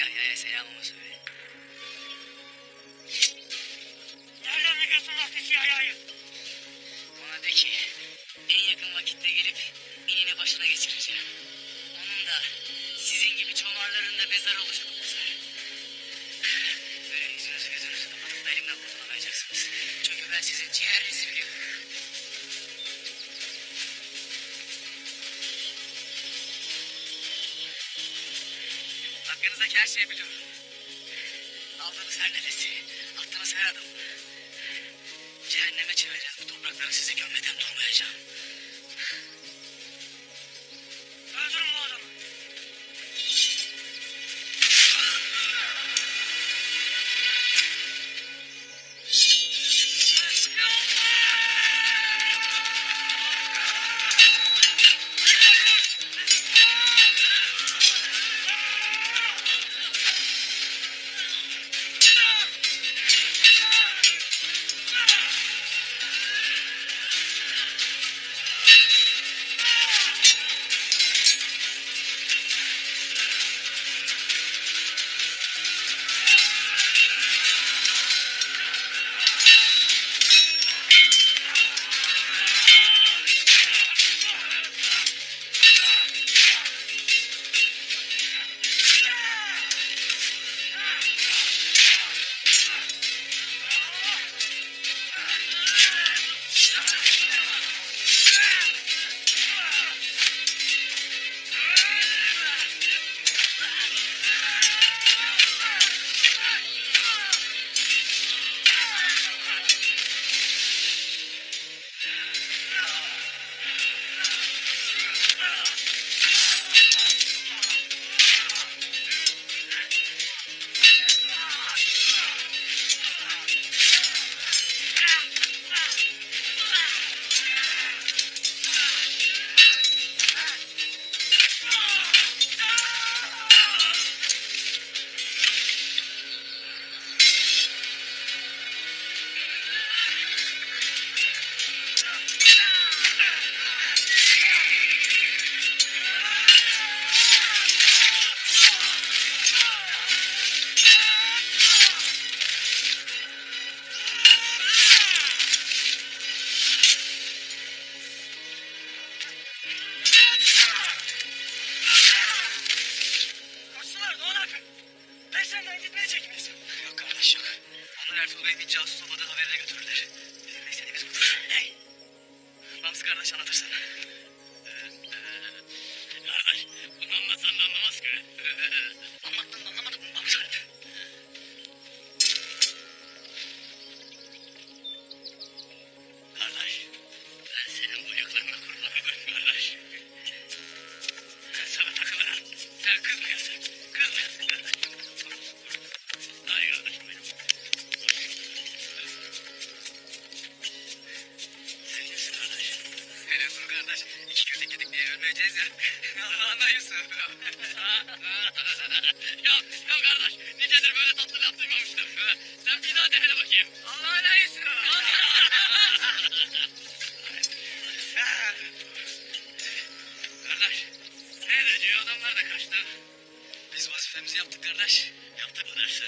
Yahya'ya selamımı söyle. Nereden biliyorsun ateşi Yahya'yı? Ona de ki en yakın vakitte gelip inini başına geçireceğim. Onun da sizin gibi çomarların da mezar olacak o mezar. Böyle yüzünüzü gözünüzü kapatıp da elimden kurtulamayacaksınız. Çünkü ben sizin ciğerinizi biliyorum. Hakkınızdaki her şeyi biliyorum. Aldığınız her nefesi, attığınız her adım. Cehenneme çevireceğiz bu toprakları, sizi gömmeden durmayacağım. Öldürün bu adamı. Kaçtılar Doğan abi. Ben senden gitmeye çekiniz. Yok kardeş yok. Onlar Ertuğrul Bey'in bir casus olmadığı haberine götürürler. Bizim de istediğimiz budur. Ne? Bamsı kardeş anlatırsana. Kardeş bunu anlatsan da anlamaz ki. Anlattın da anlamadım mı Bamsı kardeş? Kardeş ben senin bıyıklarına kurban olurum kardeş. Ben sana takılırım. Sen kızmıyorsun. Kızmıyorsun kardeş. Ay kardeşim benim. Sevgilisi kardeş. Hele dur kardeş. İki kötek yedik diye ölmeyeceğiz ya. Allah'ına Yusuf. Yok kardeş. Nicedir böyle tatlı laf duymamıştım. Sen bir daha de hele bakayım. Allah'ına Yusuf. Kardeş. Ne edeceği adamlar da kaçtı. Biz vazifemizi yaptık kardeş. Yaptık mı dersin?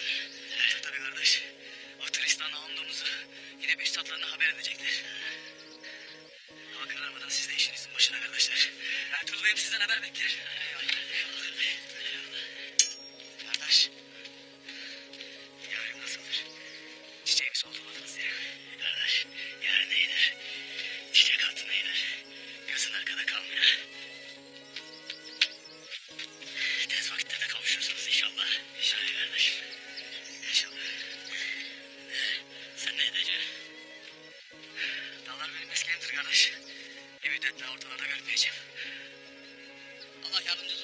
Evet tabii kardeş. O Tristan'la olduğumuzu yine bir üstadlarına haber edecekler. Hava kararmadan siz de işinizin başına kardeşler. Ertuğrul Bey'im sizden haber bekler. Kardeş. Yarın nasıldır? Çiçeğimi soldurmadınız ya. Kardeş yarın iyidir. Çiçek altına iyidir. Gözün arkada kalmıyor. Tez vakitte de kavuşursunuz inşallah. İnşallah kardeşim. İnşallah. Sen ne edeceksin? Dağlar benim meskenimdir kardeş. Bir müddet daha ortalarda görmeyeceğim. Allah yardımcınız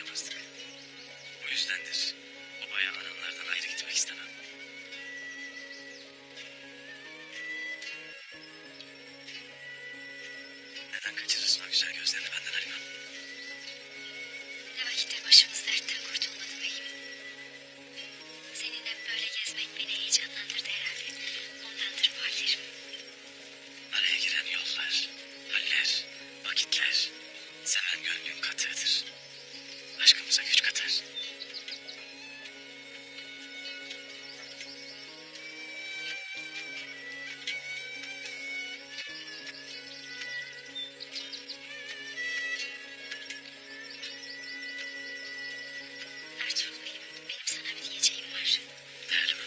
yalnızdık. Bu yüzdendir obaya anamlardan ayrı gitmek istemem. Neden kaçırırsın o güzel gözlerini benden Halime? Ne vakittir başımız dertten kurtulmadı beyim. Seninle böyle gezmek beni heyecanlandırdı herhalde. Ondandır bu hallerim. Araya giren yollar, haller, vakitler, seven gönlün katığıdır. Aşkımıza güç katar. Ertuğrul beyim, benim sana bir diyeceğim var. Değerli mi?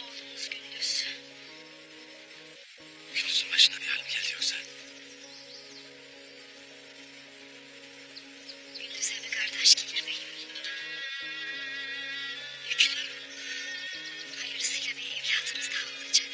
Oğlumuz Gündüz. Gündüz'ün başına bir hal mi geldi yoksa? Gündüz'e bir kardeş gelir beyim. Yüklü. Hayırlısıyla bir evladımız daha olacak.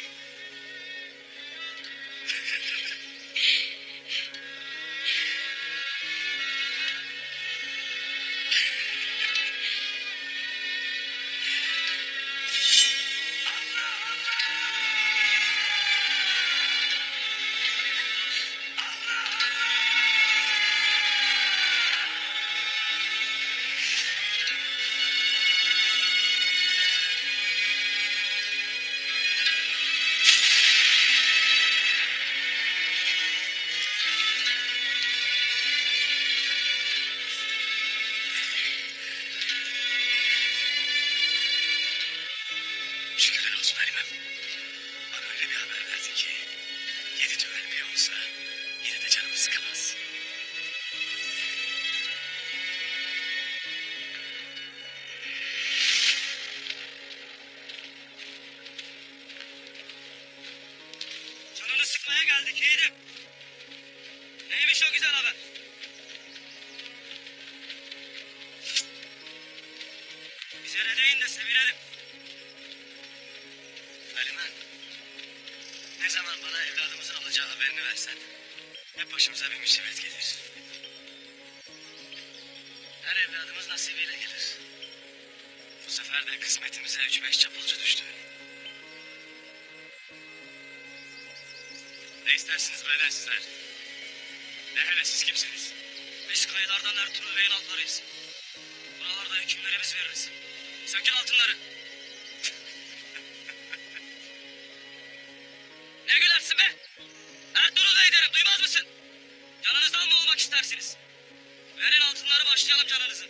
Şükürler olsun Halimem. Bana öyle bir haber verdin ki 7 düvel bir olsa yine de canımı sıkamaz. Canını sıkmaya geldik yiğidim. Neymiş o güzel haber? Bize ne deyin de sevinelim. Halime, ne zaman bana evladımızın olacağı haberini versen hep başımıza bir musibet gelir. Her evladımız nasibiyle gelir. Bu sefer de kısmetimize 3-5 çapulcu düştü. Ne istersiniz beyler sizler? Ne hele siz kimsiniz? Biz kayılardan Ertuğrul Bey'in altlarıyız. Buralarda hükümlerimiz veririz. Sökün altınları. Ne gülersin be? Ertuğrul Bey derim, duymaz mısın? Canınızdan mı olmak istersiniz? Verin altınları, başlayalım canınızı.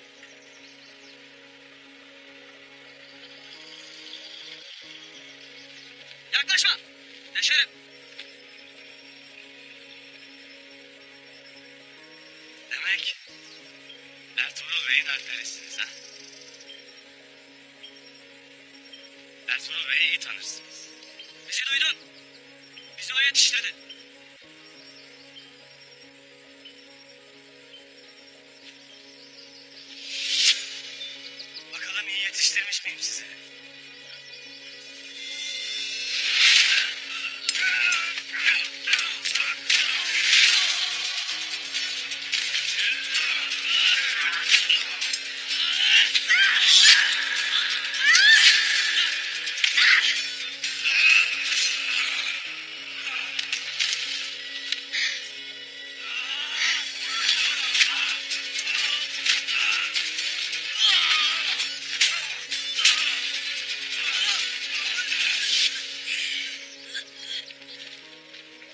Yaklaşma. Deşerim. Demek Ertuğrul Bey'in alplerisiniz ha? Ertuğrul Bey'i iyi tanırsınız. Bizi duydun. Bizi o yetiştirdi. Bakalım iyi yetiştirmiş miyim sizi?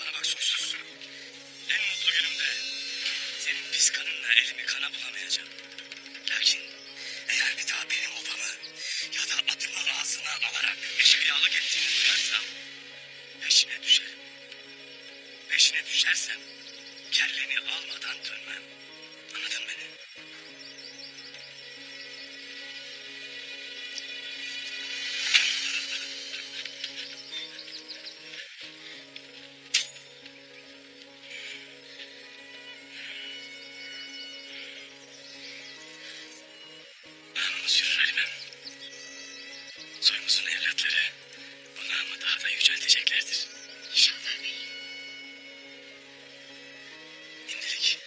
Bana bak suçsuz. En mutlu günümde senin pis kanınla elimi kana bulamayacağım. Lakin eğer bir daha benim obamı ya da atımı ağzına alarak eşkıyalık ettiğini duyarsam peşine düşerim. Peşine düşersem kelleni almadan dönmem. Anladın beni? Namımız yürür Halimem. Soyumuzun evlatları bu namı daha da yücelteceklerdir. İnşallah beyim. Şimdilik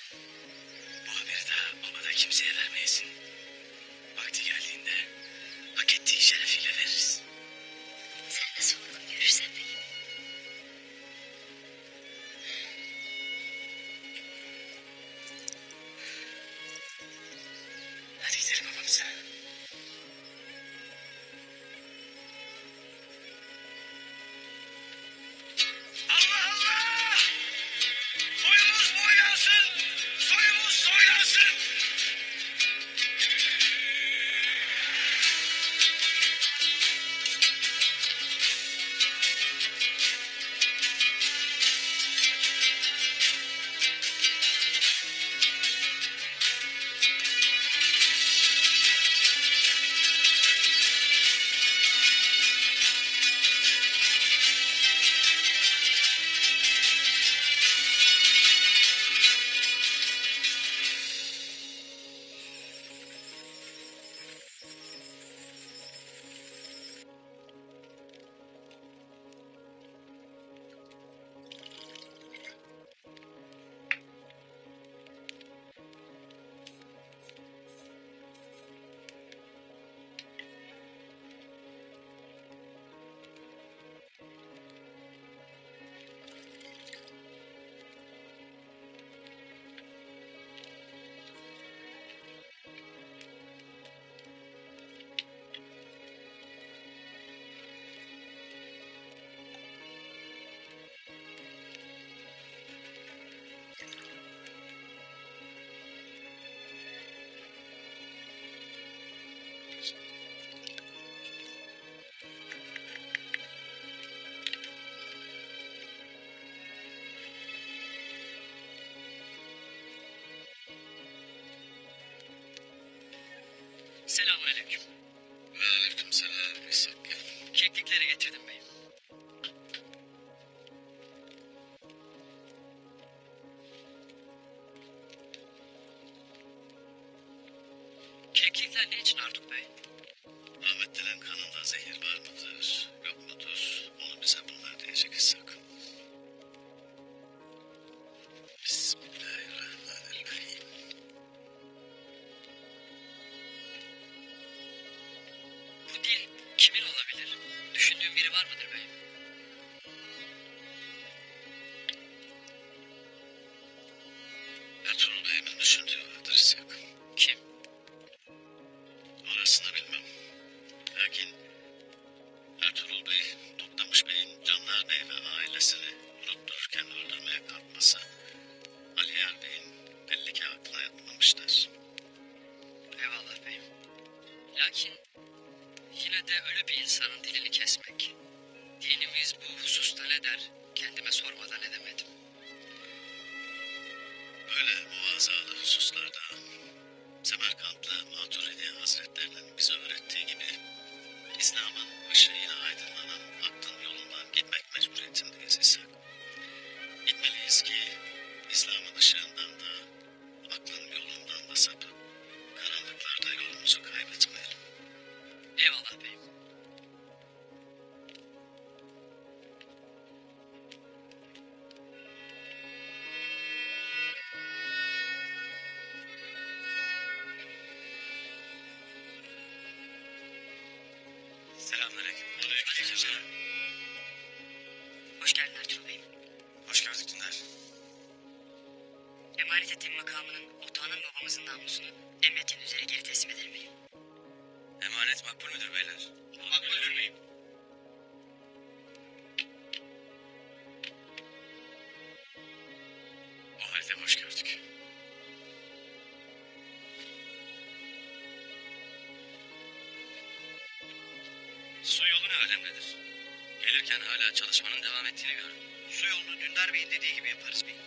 kimseye vermeyesin. Vakti geldiğinde hak ettiği şerefiyle veririz. Sen nasıl uygun görürsen beyim. Hadi gidelim babamıza. Allah Allah! Boyumuz boylansın! Soyumuz soylansın! Selamünaleyküm. Ve aleykümselam İshak gel. Keklikleri getirdim beyim. Keklikler ne için Artuk Bey? Ahmet denen kanında zehir var mıdır, yok mudur? Onu bize bunlar diyecek İshak. Bismillahirrahmanirrahim. Bu dil kimin olabilir? Düşündüğün biri var mıdır beyim? Ertuğrul Bey'imin düşündüğü vardır İshak. Kim? Orasını bilmem. Lakin Ertuğrul Bey, Toktamış Bey'in Canlar Bey ve ailesini vurup dururken öldürmeye kalkmasa, Aliyar Bey'in belli ki aklına yatmamıştır. Eyvallah beyim. Lakin yine de ölü bir insanın dilini kesmek. Dinimiz bu hususta ne der? Kendime sormadan edemedim. Böyle muazzalı hususlarda Semerkantlı Maturidi Hazretlerinin bize öğrettiği gibi İslam'ın ışığıyla aydınlanan aklın yolundan gitmek mecburiyetindeyiz İshak. Gitmeliyiz ki İslam'ın ışığından da aklın yolundan da sapıp karanlıklarda yolumuzu kaybetmeyelim. Eyvallah beyim. Selamünaleyküm. Aleykümselam. Hoş geldin Ertuğrul Bey'im. Hoş gördük Dündar. Emanet ettiğim makamının, otağının babamızın namusunu emrettiğin üzere geri teslim ederim beyim. Emanet makbul müdür beyler? Makbuldür beyim. O halde hoş gördük. Su yolu ne alemdedir? Gelirken hala çalışmanın devam ettiğini gördüm. Su yolunu Dündar Bey'in dediği gibi yaparız beyim.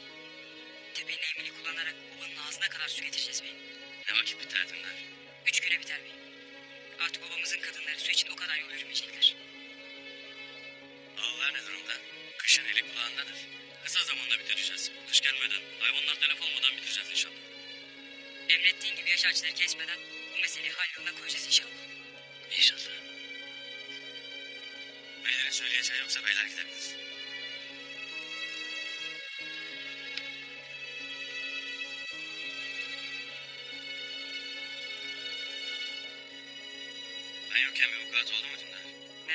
Tepenin emini kullanarak obanın ağzına kadar su getireceğiz beyim. Ne vakit biter Dündar? 3 güne biter beyim. Artık obamızın kadınları su için o kadar yol yürümeyecekler. Ağlar ne durumda? Kışın eli kulağındadır. Kısa zamanda bitireceğiz. Kış gelmeden, hayvanlar telef olmadan bitireceğiz inşallah. Emrettiğin gibi yaş ağaçları kesmeden bu meseleyi halloluna koyacağız inşallah. İnşallah. Beylerin söyleyeceği yoksa beyler gidebiliriz.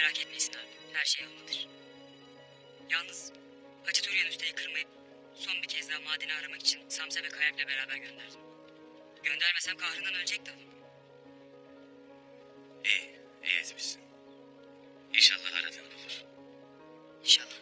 Merak etmeyin abi. Her şey yolundadır. Yalnız Haçaturian Usta'yı kırmayıp son bir kez daha madeni aramak için Samsa ve Kayak'la beraber gönderdim. Göndermesem kahrından ölecekti adam. İyi etmişsin. İnşallah aradığını bulur. İnşallah.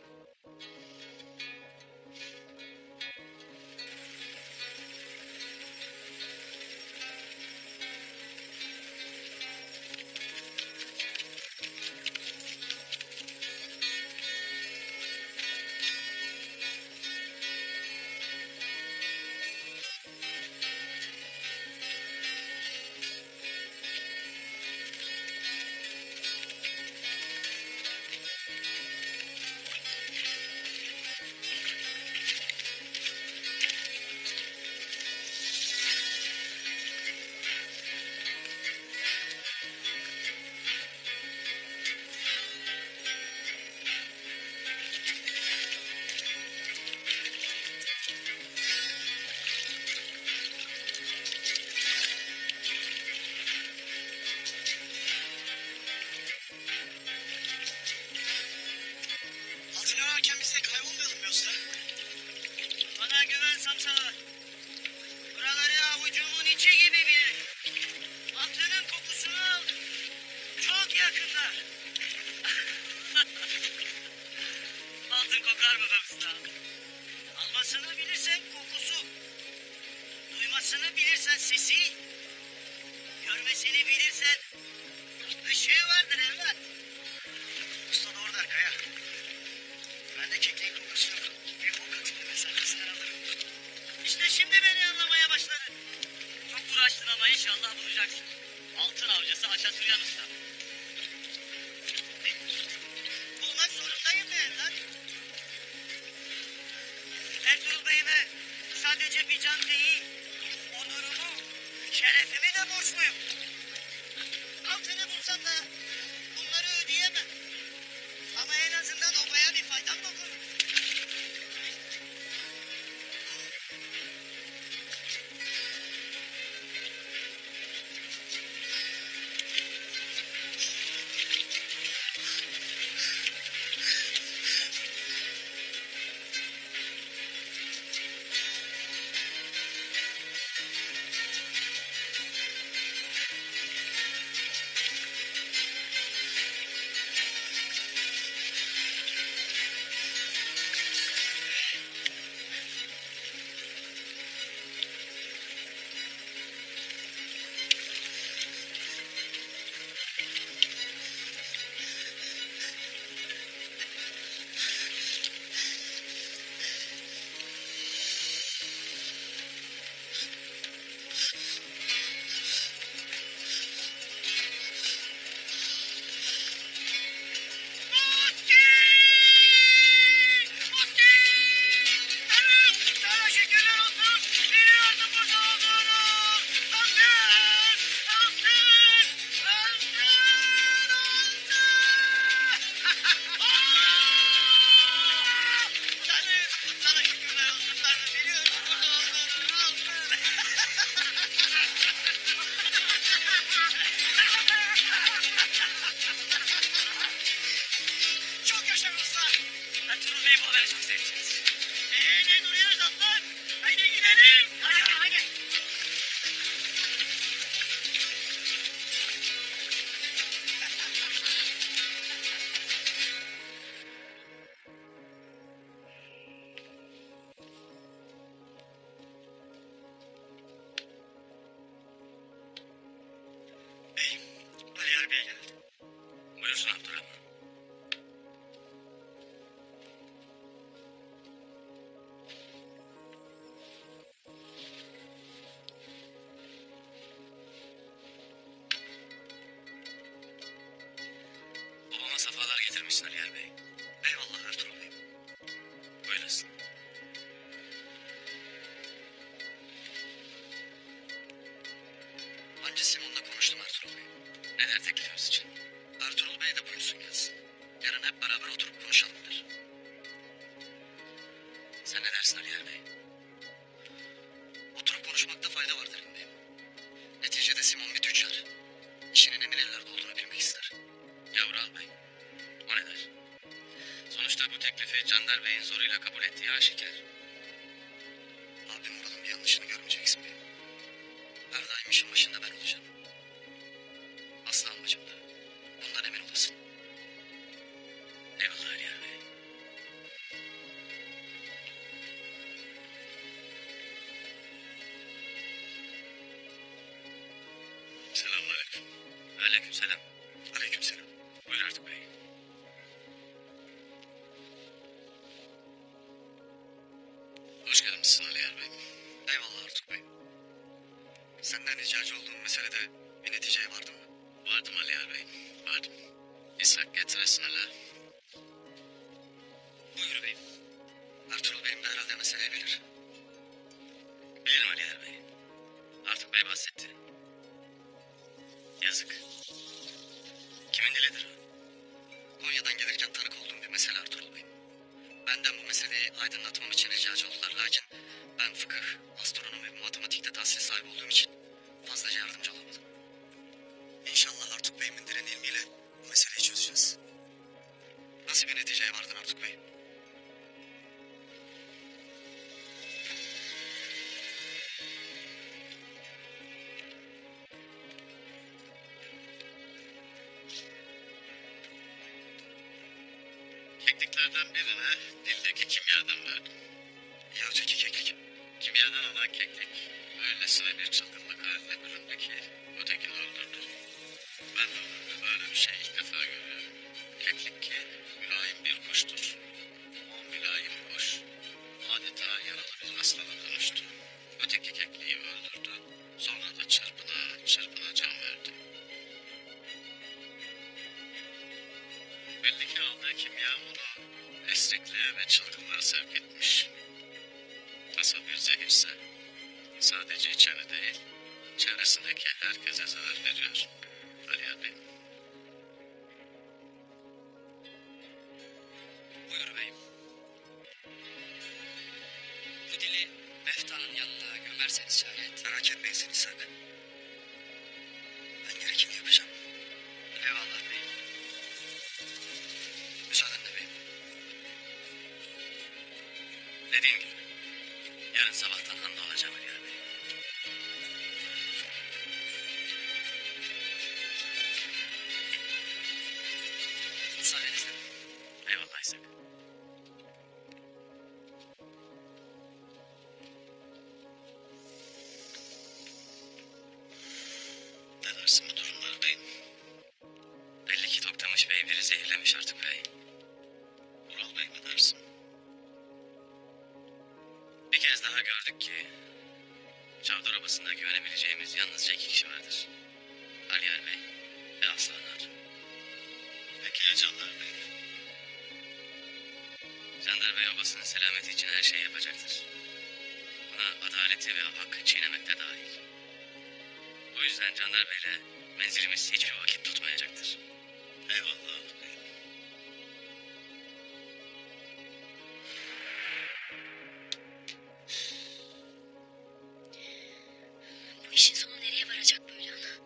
Altın ararken biz de kaybolmayalım be usta. Bana güven Samsalar. Buraları avucumun içi gibi bilirim. Altının kokusunu aldım. Çok yakında. Altın kokar mı be usta? Almasını bilirsen kokusu. Duymasını bilirsen sesi. Görmesini bilirsen ışığı vardır evlat. Usta doğru der Kaya. Ben de kekliğin kokusunu bir kokatını mesafesinden alırım. İşte şimdi beni anlamaya başladın. Çok uğraştın ama inşallah bulacaksın. Altın avcısı Haçaturian Usta. Bulmak zorundayım be evlat. Ertuğrul Bey'ime sadece bir can değil, onurumu, şerefimi de borçluyum. Altını bulsam da bunları ödeyemem. Ama en azından obaya bir faydam dokunur. Sana şükürler olsun. Biliyordum burada olduğunu. Altın! Altın! Altın! Tanrım, sana şükürler olsun Tanrım. Biliyordum burada olduğunu. Altın! Çok yaşa usta. Ertuğrul Bey bu haberi çok seveceğiz. Ne duruyoruz atlar? Haydi gidelim. Hadi. Ali Yer Bey geldi. Buyursun Abdurrahman. Babama safalar getirmişsin Ali Yer Bey. Eyvallah Ertuğrul Bey. Buyurasın. Hancı Simon'la konuştum Ertuğrul Bey. Ne der teklifimiz için? Ertuğrul Bey de buyursun gelsin. Yarın hep beraber oturup konuşalım der. Sen ne dersin Ali Yer Bey? Oturup konuşmakta fayda var derim beyim. Neticede Simon bir tüccar. İşinin emin ellerde olduğunu bilmek ister. Yavru Bey, ise bu teklifi Candar Bey'in zoruyla kabul ettiği aşikar. Abim oranın bir yanlışını görmeyeceksin beyim. Her daim işin başında ben olacağım. Aslı amacım da. Bundan emin olasın. Eyvallah Aliyar Bey. Selamünaleyküm. Aleykümselam. Aleykümselam. Buyur artık bey. Hoş gelmişsin Aliyar Bey. Eyvallah Artuk Bey. Senden ricacı olduğum meselede bir neticeye vardın mı? Vardım Aliyar Bey, vardım. İshak getiresin hele. Buyur beyim. Ertuğrul Bey'im de herhalde meseleyi bilir. Bilirim Aliyar Bey. Artuk Bey bahsetti. Yazık. Kimin dilidir o? Konya'dan gelirken tanık olduğum bir mesele Ertuğrul Bey. Benden bu meseleyi aydınlatmam için ricacı oldular. Lakin ben fıkıh, astronomi ve matematikte tahsil sahibi olduğum için fazlaca yardımcı olamadım. İnşallah Artuk Bey'imin diren ilmiyle bu meseleyi çözeceğiz. Nasıl bir neticeye vardın Artuk Bey? Kekliklerden birine dildeki kimyadan verdim. Ya öteki keklik? Kimyadan olan keklik öylesine bir çılgınlık haline büründü ki ötekini öldürdü. Ben de ömrümde böyle bir şey ilk defa görüyorum. Keklik ki mülayim bir kuştur. O mülayim kuş adeta yaralı bir aslana dönüştü. Öteki kekliği öldürdü. Sonra da çırpına çırpına can verdi. Belli ki aldığı kimya onu esrikliğe ve çılgınlığa sevk etmiş. Nasıl bir zehirse sadece içeni değil, çevresindeki herkese zarar veriyor. Aliyar Bey. Buyur beyim. Bu dili Mefta'nın yanına gömerseniz şayet. Merak etmeyin sen İshak. Ben gerekeni yapacağım. Eyvallah beyim. Müsaadenle beyim. Dediğim gibi yarın sabahtan handa olacağım Aliyar Bey. Müsaadenizle. Eyvallah İshak. Ne dersin bu durumlara beyim? Belli ki Toktamış Bey biri zehirlemiş artık bey. Ural Bey mi dersin? Bir kez daha gördük ki Çavdar Obası'nda güvenebileceğimiz yalnızca iki kişi vardır. Aliyar Bey ve Aslan Hatun. Peki ya Candar Bey? Candar Bey obasının selameti için her şeyi yapacaktır. Buna adaleti ve hakkı çiğnemek de dahil. O yüzden Candar Bey'le menzilimiz hiçbir vakit tutmayacaktır. Eyvallah bey. Bu işin sonu nereye varacak böyle ana?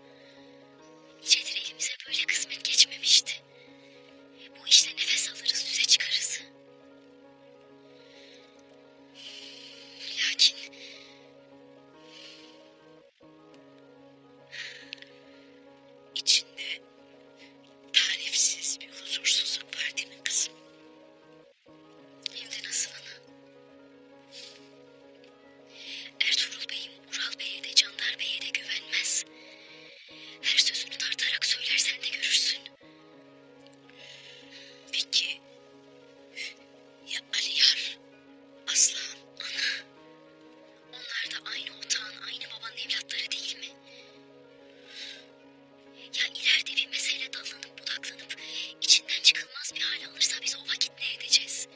Nicedir elimize böyle kısmet geçmemişti. Bu işle nefes alırız, düze çıkarız. Lakin içinde tarifsiz bir huzursuzluk var değil mi kızım? Hem de nasıl ana? Ertuğrul Bey'im Ural Bey'e de Candar Bey'e de güvenmez. Her sözünü tartarak söylersen de görürsün. Peki ya Aliyar, Aslan, ana? Onlar da aynı otağın, aynı babanın evlatları değil mi? Ya ileride bir mesele dallanıp budaklanıp içinden çıkılmaz bir hal alırsa biz o vakit ne edeceğiz?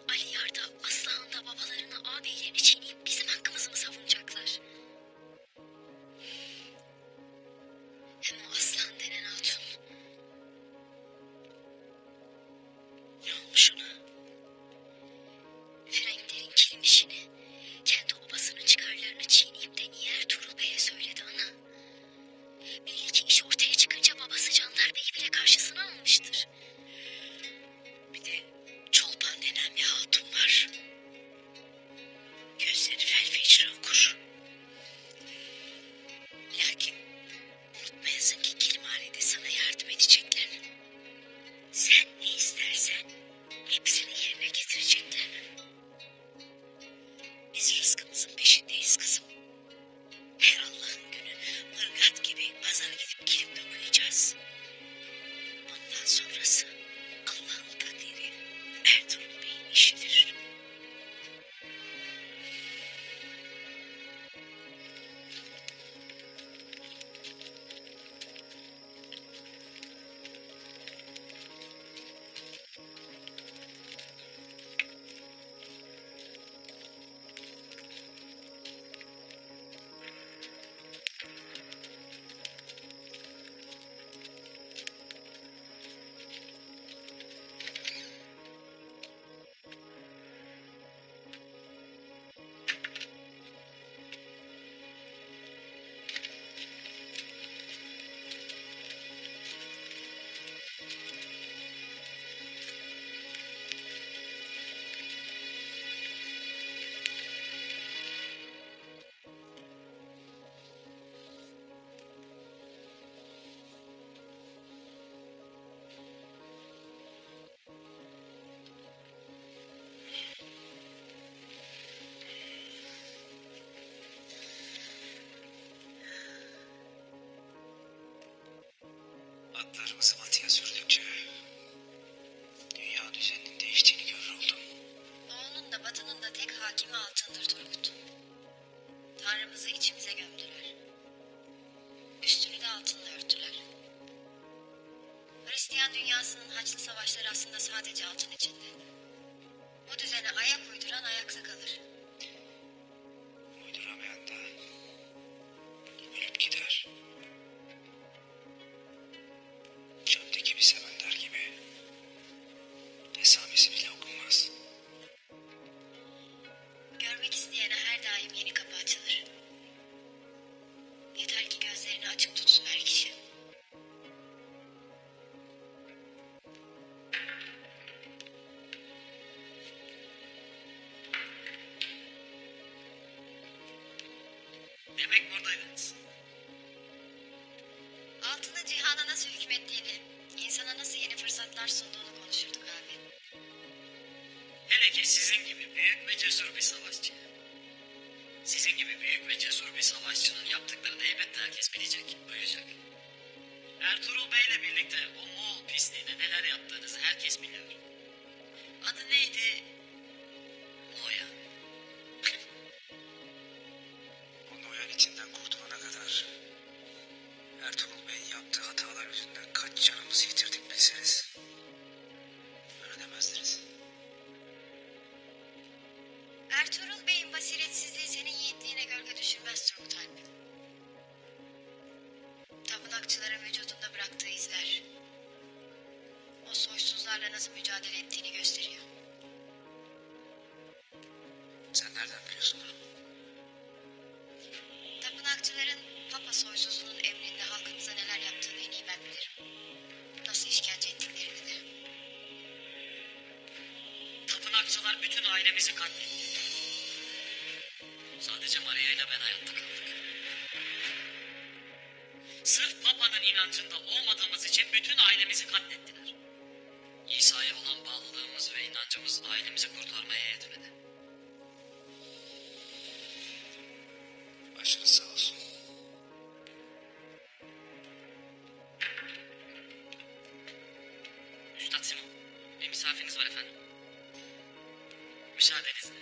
Aliyar da Aslan da babalarını ağabeylerini çiğneyip bizim hakkımızı mı savunacaklar? Hem o Aslan denen hatun. Ne olmuş ona? Frenklerin kilim işini, kendi obasının çıkarlarını çiğneyip de niye Ertuğrul Bey'e söyledi ana? Belli ki iş ortaya çıkınca babası Candar Bey'i bile karşısına almıştır. Bir de çok sonrası Allah'ın takdiri, Ertuğrul Bey'in işidir. Atlarımızı batıya sürdükçe dünya düzeninin değiştiğini görür oldum. Doğunun da batının da tek hakimi altındır Turgut. Tanrımızı içimize gömdüler. Üstünü de altınla örttüler. Hristiyan dünyasının Haçlı savaşları aslında sadece altın içinde. Bu düzene ayak uyduran ayakta kalır. Uyduramayan da ölüp gider. Çöpteki bir semender gibi esamesi bile okunmaz. Görmek isteyene her daim yeni kapı açılır. Yeter ki gözlerini açık tutsun her kişi. Demek buradaydınız. Altında cihana nasıl hükmettiğini, insana nasıl yeni fırsatlar sunduğunu konuşurduk abi. Hele ki sizin gibi büyük ve cesur bir savaşçı. Sizin gibi büyük ve cesur bir savaşçının yaptıklarını elbette herkes bilecek, duyacak. Ertuğrul Bey'le birlikte o Moğol pisliğine neler yaptığınızı herkes biliyor. Adı neydi? Noyan. O Noyan içinden kurtulana kadar Ertuğrul Bey'in yaptığı hatalar yüzünden kaç canımızı yitirdik bilseniz. Öyle demezdiniz. Ertuğrul Bey'in basiretsizliği senin yiğitliğine gölge düşürmez Turgut Alp. Tapınakçıların vücudunda bıraktığı izler, o soysuzlarla nasıl mücadele ettiğini gösteriyor. Sen nereden biliyorsun bunu? Tapınakçıların Papa soysuzunun emrinde halkımıza neler yaptığını en iyi ben bilirim. Nasıl işkence ettiklerini de. Tapınakçılar bütün ailemizi katletti. Sadece Maria ile ben hayatta kaldık. Sırf Papa'nın inancında olmadığımız için bütün ailemizi katlettiler. İsa'ya olan bağlılığımız ve inancımız ailemizi kurtarmaya yetmedi. Başınız sağ olsun. Üstad Simon, bir misafiriniz var efendim. Müsaadenizle.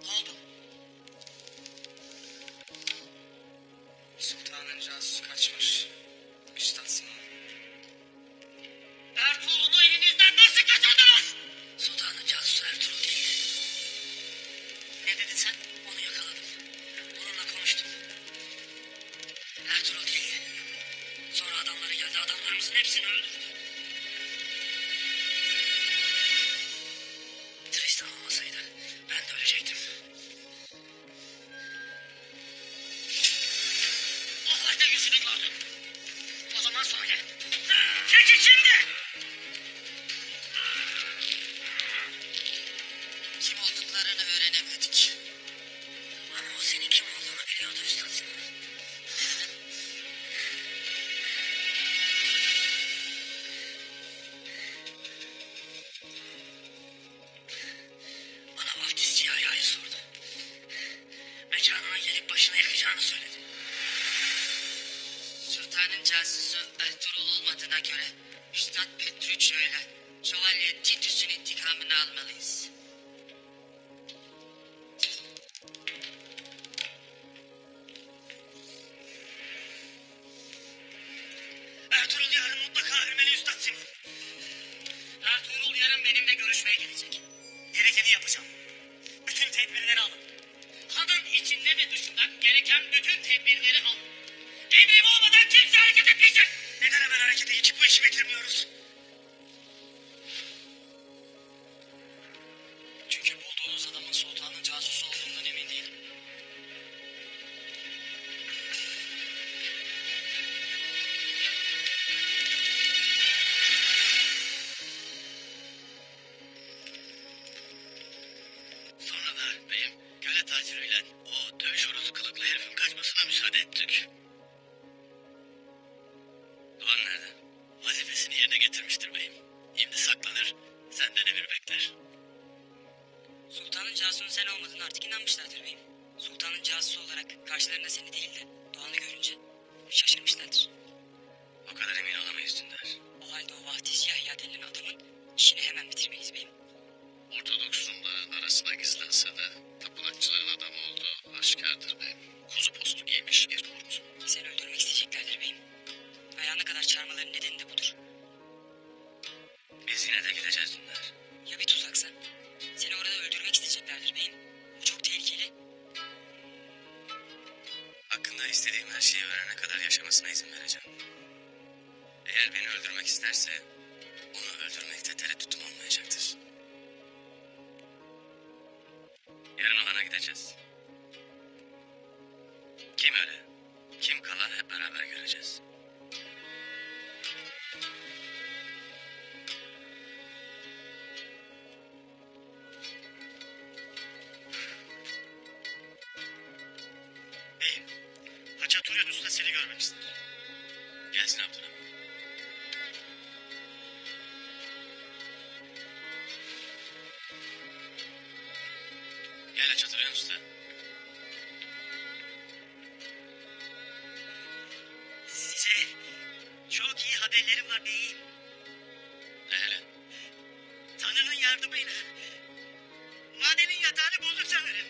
Ne oldu? casusu Ertuğrul olmadığına göre Üstad Petruccio ile Şövalye Titus'un intikamını almalıyız. Ertuğrul yarın mutlaka ölmeli Üstad Simon. Ertuğrul yarın benimle görüşmeye gelecek. Gerekeni yapacağım. Bütün tedbirleri alın. Hanın içinde ve dışında gereken bütün tedbirleri alın. Emrim olmadan kimse hareket etmeyecek. Neden hemen harekete geçip bu işi bitirmiyoruz? Çünkü bulduğunuz adamın sultanın casusu olduğundan emin değilim. Sonra da beyim köle taciriyle o dövüş horozu kılıklı herifin kaçmasına müsaade ettik. Doğan nerede? Vazifesini yerine getirmiştir beyim. Şimdi saklanır, senden emir bekler. Sultanın casusunun sen olmadığını artık inanmışlardır beyim. Sultanın casusu olarak karşılarında seni değil de Doğan'ı görünce şaşırmışlardır. O kadar emin olamayız Dündar. O halde o vaftiz Yahya denilen adamın işini hemen bitirmeliyiz beyim. Ortodoks Rumların arasına gizlense de tapınakçıların adamı olduğu aşikardır beyim. Kuzu postu giymiş bir kurt. Seni öldürmek isteyeceklerdir beyim. Ayağına kadar çağırmaların nedeni de budur. Biz yine de gideceğiz Dündar. Ya bir tuzaksa? Seni orada öldürmek isteyeceklerdir beyim. Bu çok tehlikeli. Hakkında istediğim her şeyi öğrenene kadar yaşamasına izin vereceğim. Eğer beni öldürmek isterse onu öldürmekte tereddütüm olmayacaktır. Yarın o hana gideceğiz. Kim öle, kim kala hep beraber göreceğiz. Beyim, Haçaturyan Usta seni görmek ister. Gelsin Abdurrahman. Gel Haçaturyan Usta. Size çok iyi haberlerim var beyim. De hele. Tanrı'nın yardımıyla madenin yatağını bulduk sanırım.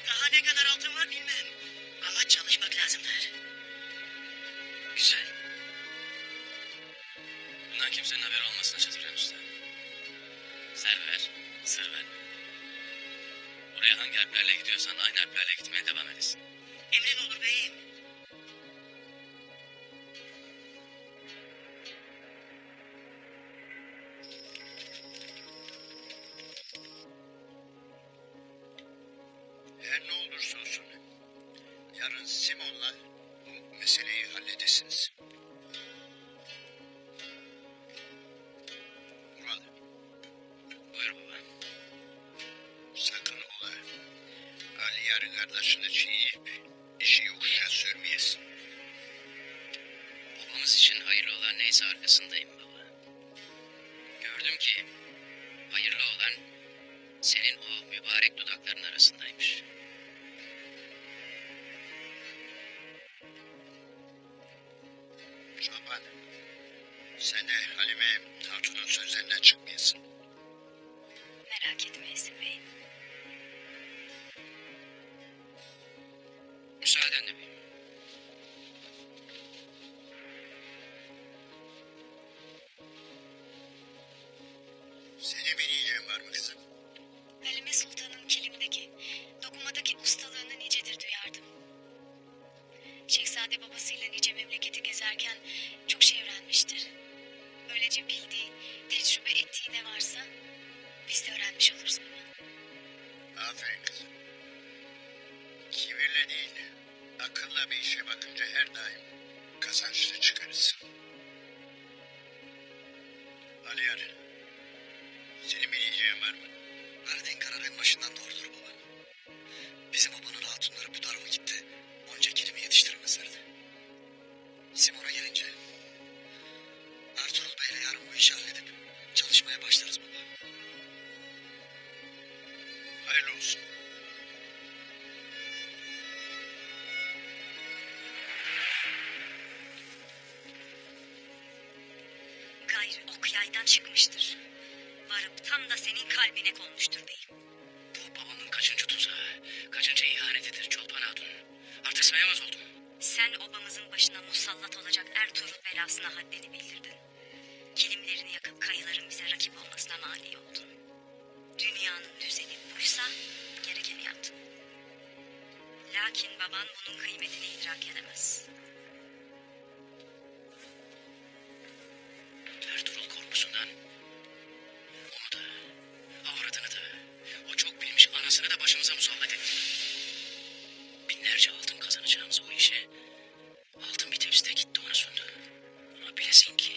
Daha ne kadar altın var bilmem. Ama çalışmak lazımdır. Güzel. Bundan kimsenin haberi olmasına Haçaturyan Usta. Ser ver, sır verme. Oraya hangi harplerle gidiyorsan aynı harplerle gitmeye devam edesin. Emrin olur beyim. Her ne olursa olsun yarın Simon'la bu meseleyi halledesiniz. Murat, Buyur baba. sakın ola Ali yarın kardeşini çiğneyip işi yokuşa sürmeyesin. Babamız için hayırlı olan neyse arkasındayım baba. Gördüm ki hayırlı olan senin o mübarek dudakların arasındaymış. Çoban, sen de Halime Hatun'un sözlerinden çıkmayasın. Merak etmeyesin beyim. Müsaadenle beyim. Senin bir iyiliğin var mı kızım? Halime Sultan'ın kilimdeki, dokumadaki ustalığını nicedir duyardım. Şehzade babasıyla nice memleketi gezerken çok şey öğrenmiştir. Böylece bildiği, tecrübe ettiği ne varsa biz de öğrenmiş oluruz baba. Aferin kızım. Kibirle değil, akılla bir işe bakınca her daim kazançlı çıkarız. Aliyar, senin bir diyeceğin var mı? Verdiğin karar en başından doğrudur baba. Bizim babanın hatunları bu dar vakitte onca kelime yetiştiremezlerdi. Simon'a gelince Ertuğrul Bey'le yarın bu işi halledip çalışmaya ok yaydan çıkmıştır. Varıp tam da senin kalbine konmuştur beyim. Bu babamın kaçıncı tuzağı, kaçıncı ihanetidir Çolpan Hatun. Artık sayamaz oldum. Sen obamızın başına musallat olacak Ertuğrul belasına haddini bildirdin. Kilimlerini yakıp kayıların bize rakip olmasına mani oldun. Dünyanın düzeni buysa gerekeni yaptın. Lakin baban bunun kıymetini idrak edemez. Ertuğrul korkusundan onu da, avradını da, o çok bilmiş anasını da başımıza musallat etti. Binlerce altın kazanacağımız o işe altın bir tepside gitti ona sundu. Ama bilesin ki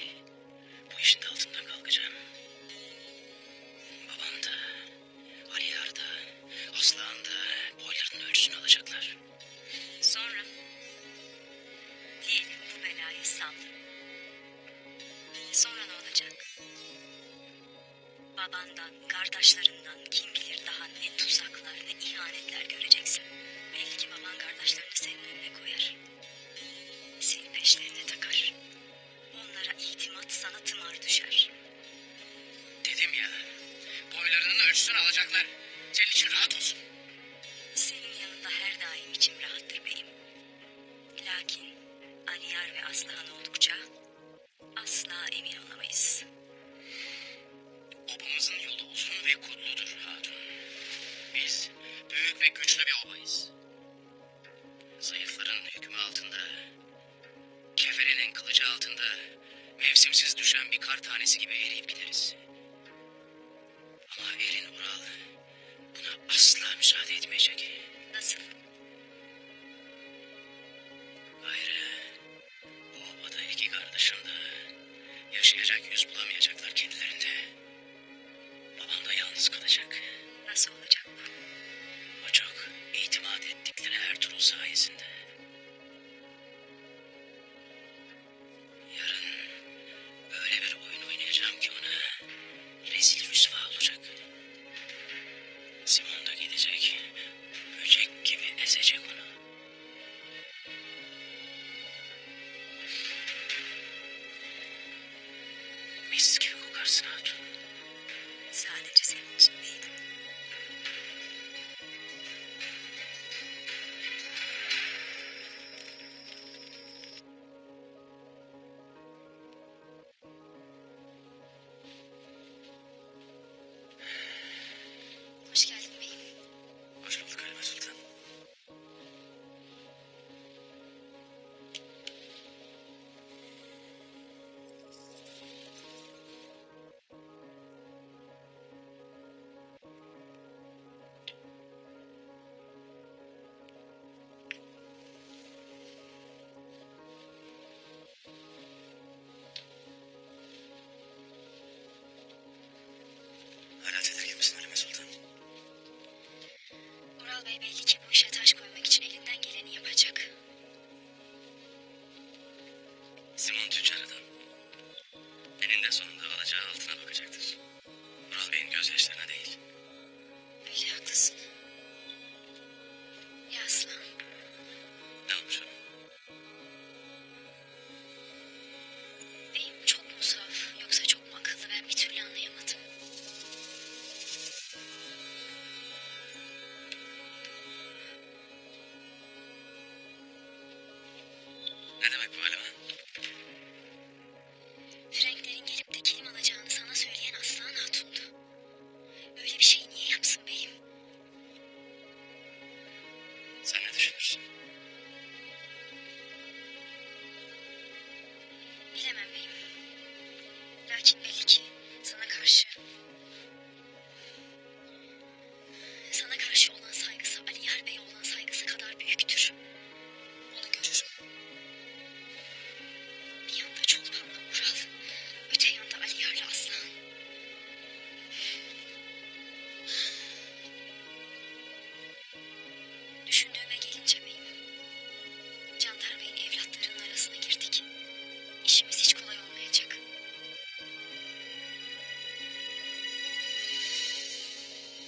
bu işin de altından kalkacağım. Babam da, Ali Yar da, Aslıhan da boylarının ölçüsünü alacaklar. Sonra diyelim bu belayı saldın. Sonra ne olacak? Babandan, kardeşlerinden kim bilir daha ne tuzaklar, ne ihanetler göreceksin. Belli ki baban kardeşlerini senin önüne koyar. Seni peşlerine takar. Onlara itimat sana tımar düşer. Dedim ya, boylarının ölçüsünü alacaklar. Senin için rahat olsun. Senin yanında her daim içim rahattır beyim. Lakin Aliyar ve Aslıhan oldukça asla emin olamayız. Obamızın yolu uzun ve kutludur hatun. Biz büyük ve güçlü bir obayız. Zayıfların hükmü altında, keferenin kılıcı altında mevsimsiz düşen bir kar tanesi gibi eriyip gideriz. Ama Erin Ural buna asla müsaade etmeyecek. Nasıl? Gayrı bu obada iki kardeşim de yaşayacak yüz bulamayacaklar kendilerinde. Babam da yalnız kalacak. Nasıl olacak bu? O çok itimat ettikleri Ertuğrul sayesinde. Yarın öyle bir oyun oynayacağım ki ona rezil rüsva olacak. Simon da gidecek, böcek gibi ezecek onu. Mis gibi kokarsın hatun. Sadece senin için değil. Hoş geldin beyim. Hoş bulduk Halime Sultan. Hala tedirgin misin Halime Sultan? Ural Bey belli ki bu işe taş koymak için elinden geleni yapacak. Simon tüccar adam. Eninde sonunda alacağı altına bakacaktır. Ural Bey'in gözyaşlarına değil. Öyle haklısın. Ya Aslan? Ne olmuş ona? Beyim çok mu saf yoksa çok mu akıllı ben bir türlü anlayamadım. Ne demek bu Halime? Frenklerin gelip de kilim alacağını sana söyleyen Aslan Hatun'du. Öyle bir şey niye yapsın beyim? Sen ne düşünürsün? Bilemem beyim. Lakin belli ki sana karşı... Sana karşı olan saygısı Aliyar Bey'e olan saygısı kadar büyüktür. Onu görürüm. Bir yanda Çolpan'la Ural, öte yanda Aliyar'la Aslan. Düşündüğüme gelince beyim, Cantar Bey'in evlatlarının arasına girdik. İşimiz hiç kolay olmayacak.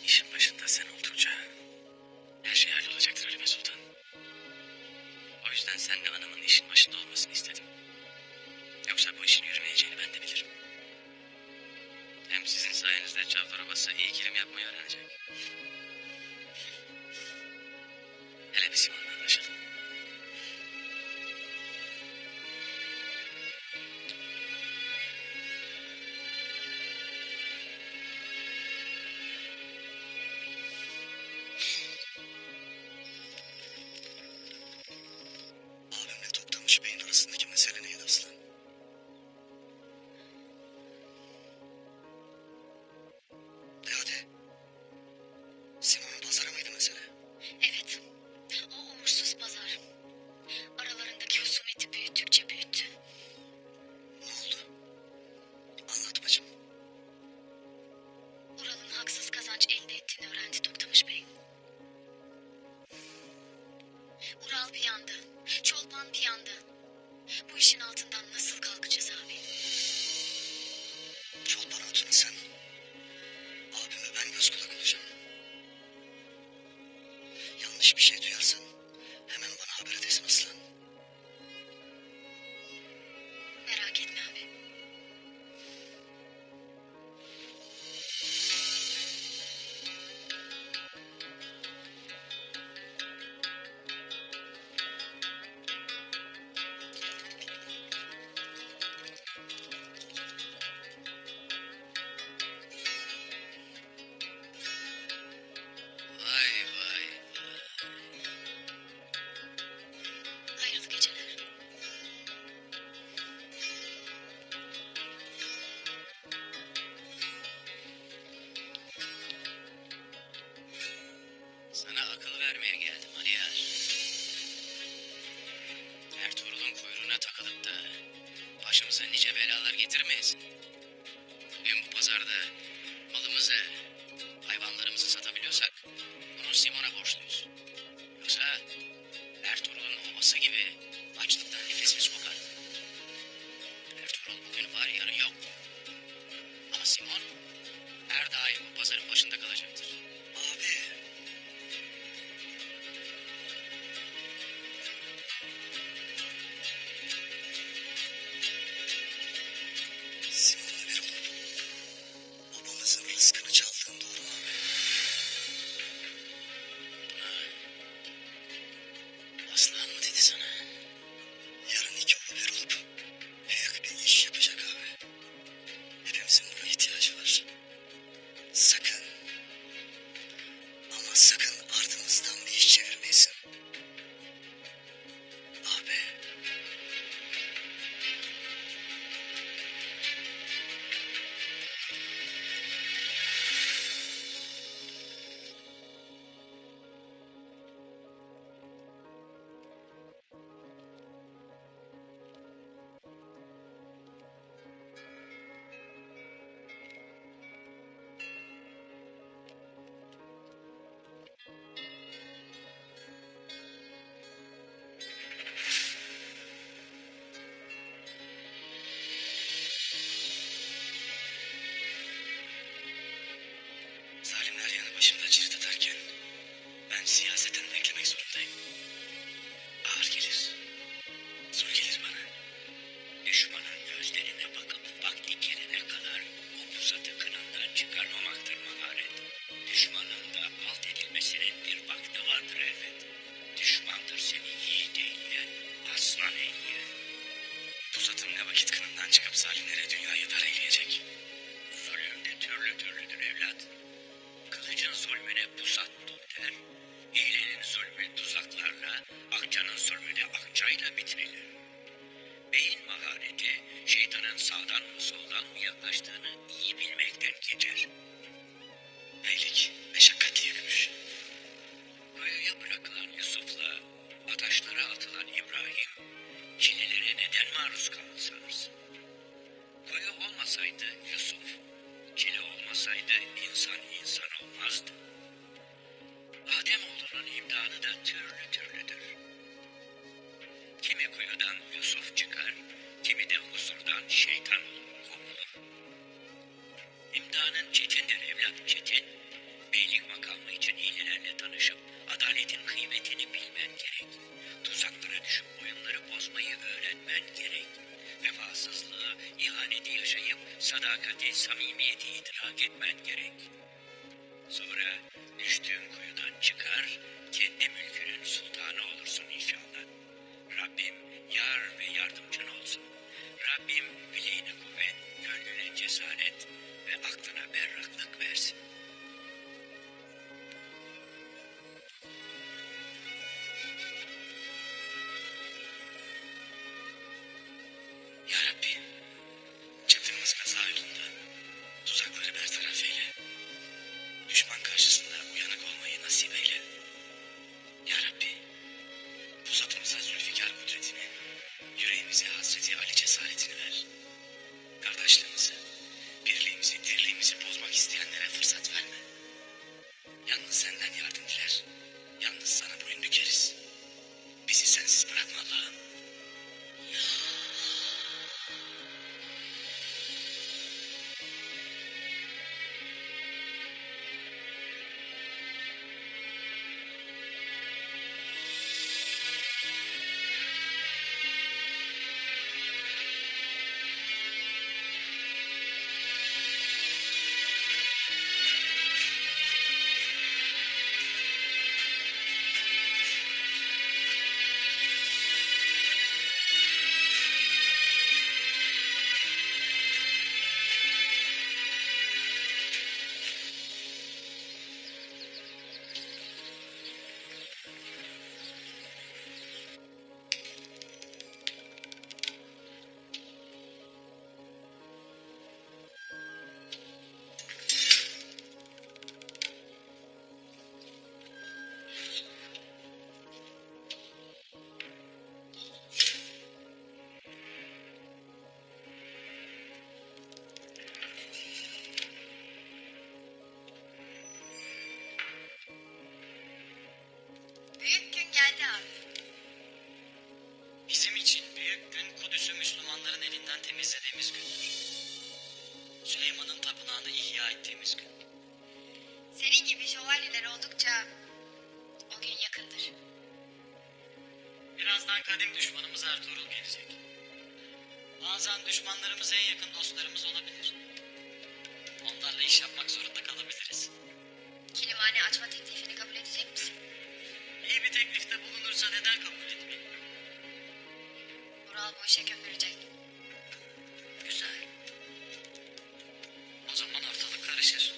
İşin başında sen oldukça her şey hallolacaktır Halime Sultan. O yüzden senle anamın işin başında olmasını istedim. Yoksa bu işin yürümeyeceğini ben de bilirim. Hem sizin sayenizde çavdar arabası iyi kilim yapmayı öğrenecek. Hele bir Simon'la anlaşalım. Abimle Toktamış Bey'in arasındaki mesele neydi Aslan? De hadi. Simon'un pazarı mıydı mesele? Evet. O uğursuz pazar. Aralarındaki husumeti büyüttükçe büyüttü. Ne oldu? Anlat bacım. Ural'ın haksız kazanç elde ettiğini öğrendi Toktamış Bey. Ural bir yanda, Çolpan bir yanda. Bu işin altından nasıl kalkacağız abi? Çolpan Hatun'a sen. Abime ben göz kulak olacağım. Yanlış bir şey duyarsan hemen bana haber edesin Aslan. Merak etme abi. Vay vay. Hayırlı geceler. Sana akıl vermeye geldim Ali Yar. Ertuğrul'un kuyruğuna takılıp da başımıza nice belalar getirmeyiz. Bugün bu pazarda malımızı, hayvanlarımızı satabiliyorsak bunu Simon'a borçluyuz. Yoksa Ertuğrul'un obası gibi açlıktan nefesimiz kokardı. Ertuğrul bugün var yarın yok. Ama Simon her daim bu pazarın başında kalacaktır. Abi. Simon'la bir olup babamızın rızkını çaldığın doğru mu abi? Buna sadakati, samimiyeti idrak etmen gerek. Sonra düştüğün kuyudan çıkar, kendi mülkünün sultanı olursun inşallah. Rabbim yar ve yardımcın olsun. Rabbim bileğine kuvvet, gönlüne cesaret ve aklına berraklık versin. Ya Rabbi, çıktığımız kaza yolunda tuzakları bertaraf eyle. Düşman karşısında uyanık olmayı nasip eyle. Ya Rabbi, pusatımıza Zülfikar kudretini, yüreğimize Hazreti Ali cesaretini ver. Kardeşliğimizi, birliğimizi, dirliğimizi bozmak isteyenlere fırsat verme. Yalnız senden yardım diler. Yalnız sana boyun bükeriz. Bizi sensiz bırakma Allah'ım. Büyük gün geldi abi. Bizim için büyük gün Kudüs'ü Müslümanların elinden temizlediğimiz gündür. Süleyman'ın tapınağını ihya ettiğimiz gün. Senin gibi şövalyeler oldukça o gün yakındır. Birazdan kadim düşmanımız Ertuğrul gelecek. Bazen düşmanlarımız en yakın dostlarımız olabilir. Onlarla iş yapmak zorunda kalabiliriz. Kilimhane açma teklifini kabul edecek misin? İyi bir teklifte bulunursa neden kabul etmeyeyim? Vural bu işe köpürecek. Güzel. O zaman ortalık karışır.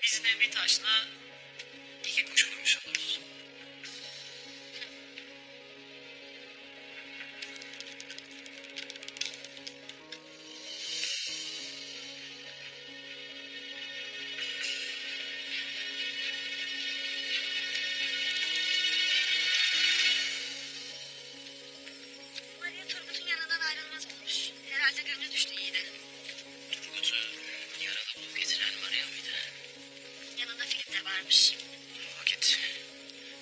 Biz de bir taşla iki kuş vurmuş oluruz. Maria Turgut'un yanından ayrılmaz olmuş. Herhalde gönlü düştü yiğide. Turgut'u yaralı bulup getiren Maria mıydı? Yanında Filip de varmış. O vakit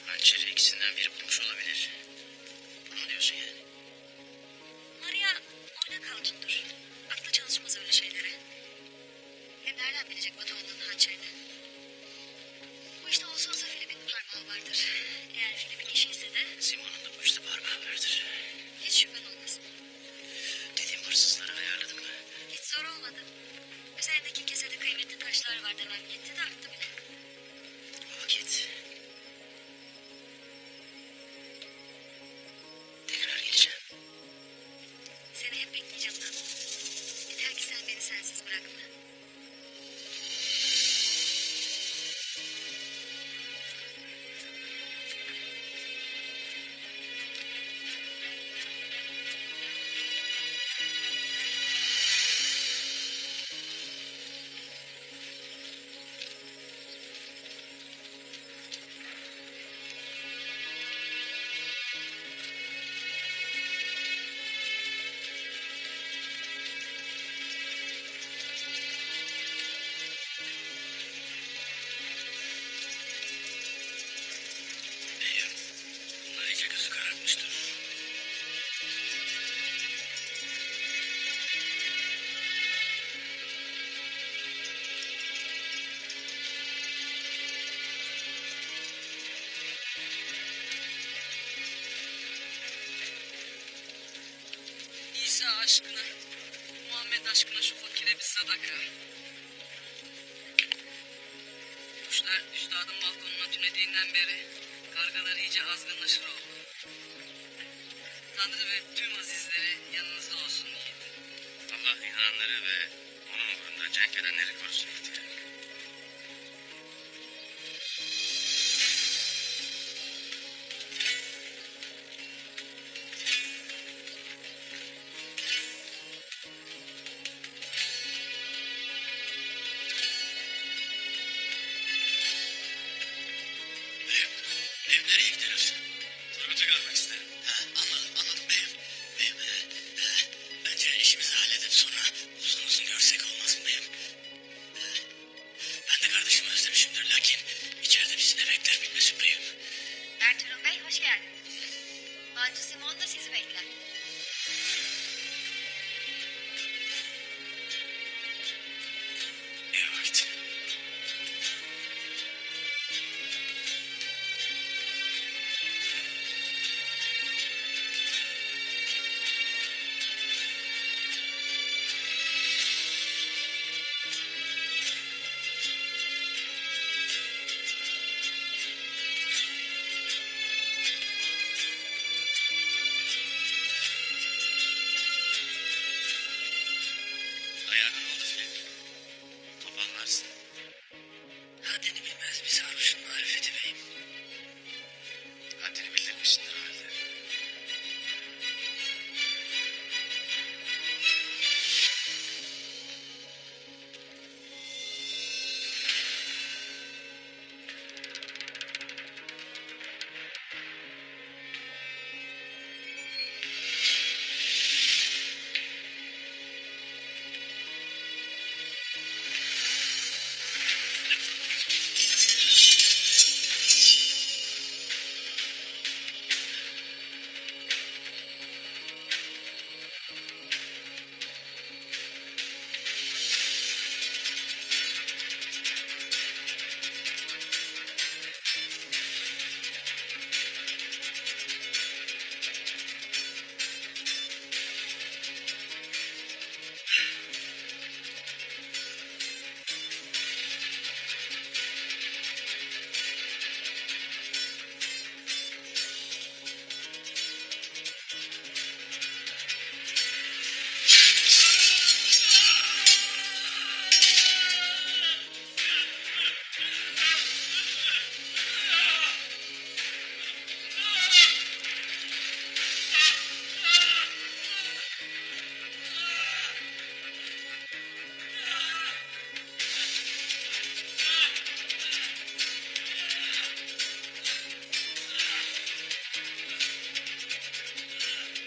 hançeri ikisinden biri bulmuş olabilir. Bunu mu diyorsun yani? Maria oynak hatundur. Aklı çalışmaz öyle şeylere. Hem nereden bilecek Batuhan'ın hançerini? Bu işte olsa olsa Filip'in parmağı vardır. Eğer Filip'in işi ise de Simon'un da bu işte parmağı vardır. hiç şüphen olmasın. Dediğim hırsızları ayarladın mı? Hiç zor olmadı. Üzerindeki kesede kıymetli taşlar var demem yetti de arttı bile. O vakit tekrar geleceğim. Seni hep bekleyeceğim ben. Yeter ki sen beni sensiz bırakma. Beyim, bunlar iyice gözü karartmıştır. İsa aşkına Mehmet aşkına şu fakire bir sadaka. Kuşlar üstadın balkonuna tünediğinden beri kargalar iyice azgınlaşır oldu. Tanrı ve tüm azizleri yanınızda olsun yiğit. Allah inananları ve onun uğrunda cenk edenleri korusun ihtiyar. Beyim nereye gidiyoruz? Turgut'u görmek isterim. Anladım beyim. Beyim önce işimizi halledip sonra uzun uzun görsek olmaz mı beyim? Ben de kardeşimi özlemişimdir lakin içeride bizi ne bekler bilmesin beyim. Ertuğrul Bey hoş geldiniz. Bancı Simon da sizi bekler. İyi vakit. Ayağına ne oldu Filip? Toparlarsın. Haddini bilmez bir sarhoşun marifeti beyim. Haddini bildirmişsindir o halde.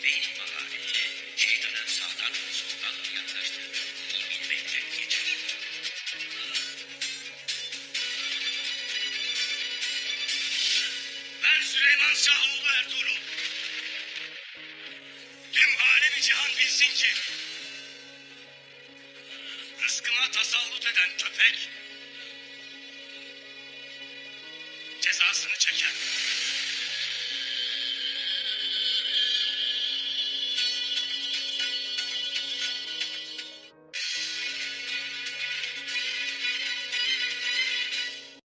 Beylik makameti şeytanın sağdan soldan yaklaştığı iyi bilmekten geçer. Ben Süleyman Şahoğlu Ertuğrul. Tüm alemi cihan bilsin ki rızkıma tasallut eden köpek cezasını çeker.